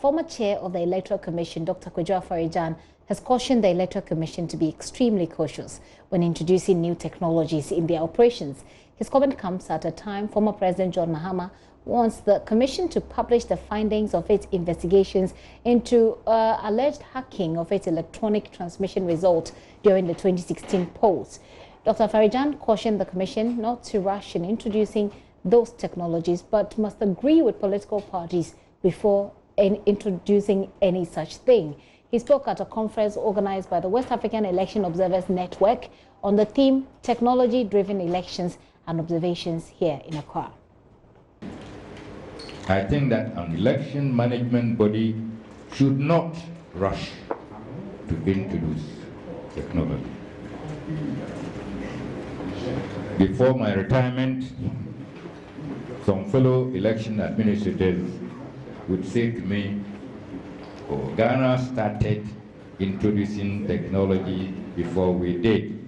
former chair of the Electoral Commission, Dr. Afari Gyan, has cautioned the Electoral Commission to be extremely cautious when introducing new technologies in their operations. His comment comes at a time former President John Mahama wants the Commission to publish the findings of its investigations into alleged hacking of its electronic transmission result during the 2016 polls. Dr. Afari Gyan cautioned the Commission not to rush in introducing those technologies, but must agree with political parties before introducing any such thing. He spoke at a conference organized by the West African Election Observers Network on the theme Technology-Driven Elections and Observations here in Accra. I think that an election management body should not rush to introduce technology. Before my retirement, some fellow election administrators would say to me, "Oh, Ghana started introducing technology before we did,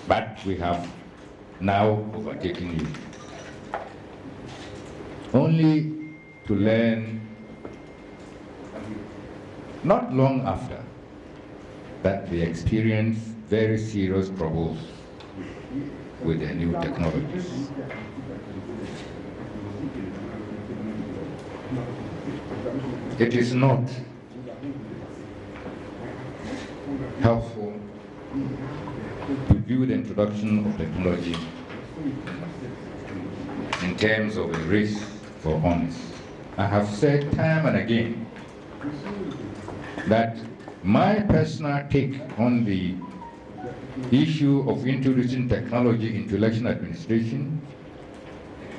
but we have now overtaken you." Only to learn not long after that we experienced very serious troubles with the new technologies. It is not helpful to view the introduction of technology in terms of a race for honors. I have said time and again that my personal take on the issue of introducing technology into election administration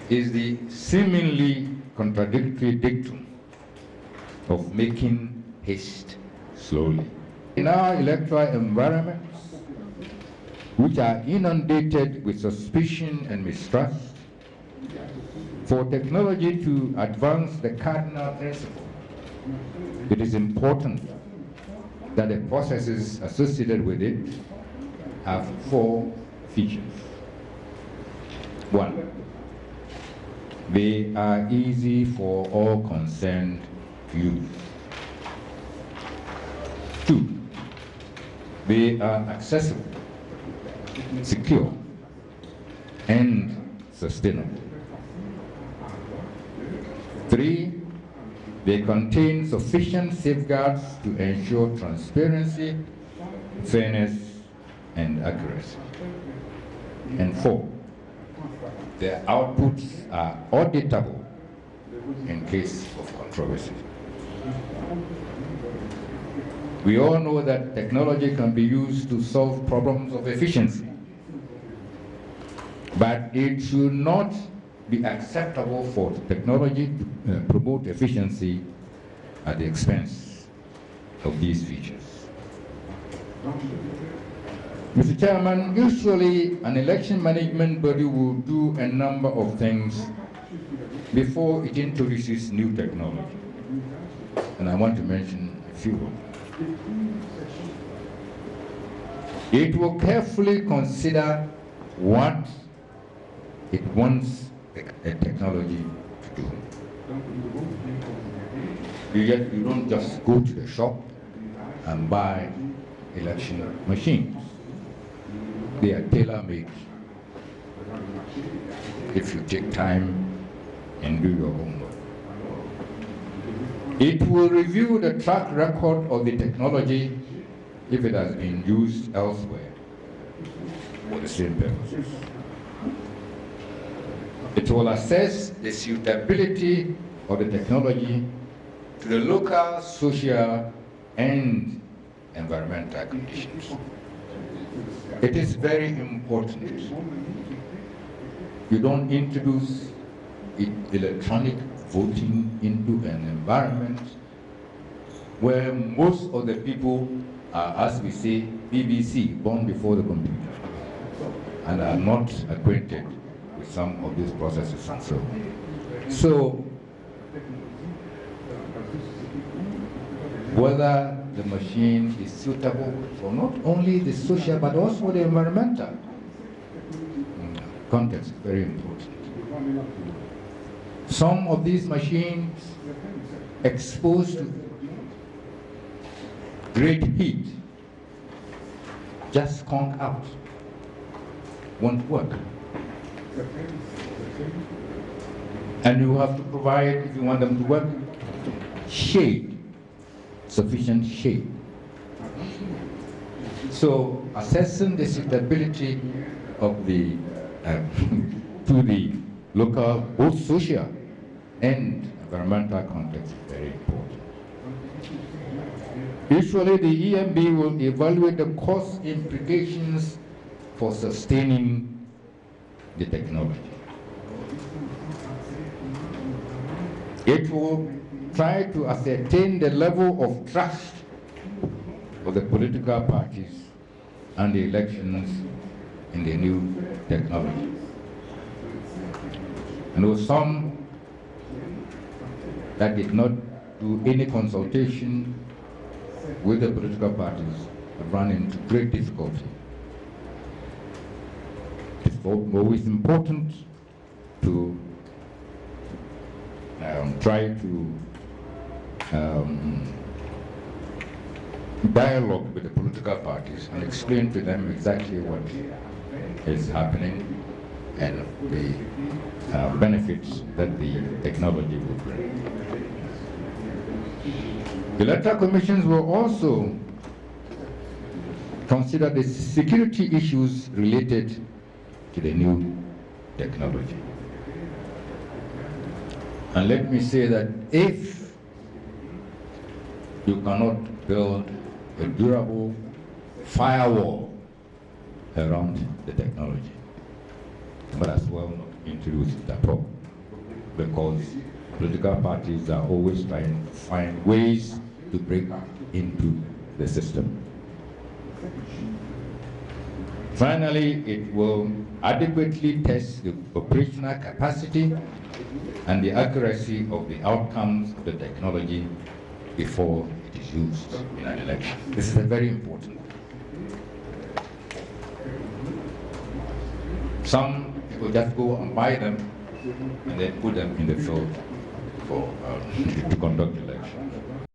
is the seemingly contradictory dictum of making haste slowly. In our electoral environments, which are inundated with suspicion and mistrust, for technology to advance the cardinal principle, it is important that the processes associated with it have 4 features. 1, they are easy for all concerned to use. 2, they are accessible, secure, and sustainable. 3, they contain sufficient safeguards to ensure transparency, fairness, and accuracy. And 4, their outputs are auditable in case of controversy. We all know that technology can be used to solve problems of efficiency, but it should not be acceptable for technology to promote efficiency at the expense of these features. Mr. Chairman, usually an election management body will do a number of things before it introduces new technology, and I want to mention a few of them. It will carefully consider what it wants a technology to do. You don't just go to the shop and buy election machines. They are tailor-made if you take time and do your homework. It will review the track record of the technology if it has been used elsewhere for the same purposes. It will assess the suitability of the technology to the local, social, and environmental conditions. It is very important you don't introduce electronic voting into an environment where most of the people are, as we say, BBC, born before the computer, and are not acquainted with some of these processes and so on. So, whether the machine is suitable for not only the social but also the environmental context is very important. Some of these machines exposed to great heat just conk out, won't work. And you have to provide, if you want them to work, shade, sufficient shade. So assessing the suitability of the to the local, both social and environmental context is very important. Usually the EMB will evaluate the cost implications for sustaining the technology. It will try to ascertain the level of trust of the political parties and the elections in the new technology. And there were some that did not do any consultation with the political parties have run into great difficulty. It's always important to try to dialogue with the political parties and explain to them exactly what is happening and the benefits that the technology will bring. The electoral commissions will also consider the security issues related to the new technology. And let me say that if you cannot build a durable firewall around the technology, but as well not introduce it at all, because political parties are always trying to find ways to break into the system. Finally, it will adequately test the operational capacity and the accuracy of the outcomes of the technology before it is used in an election. This is very important. Some people just go and buy them and then put them in the field for, to conduct elections.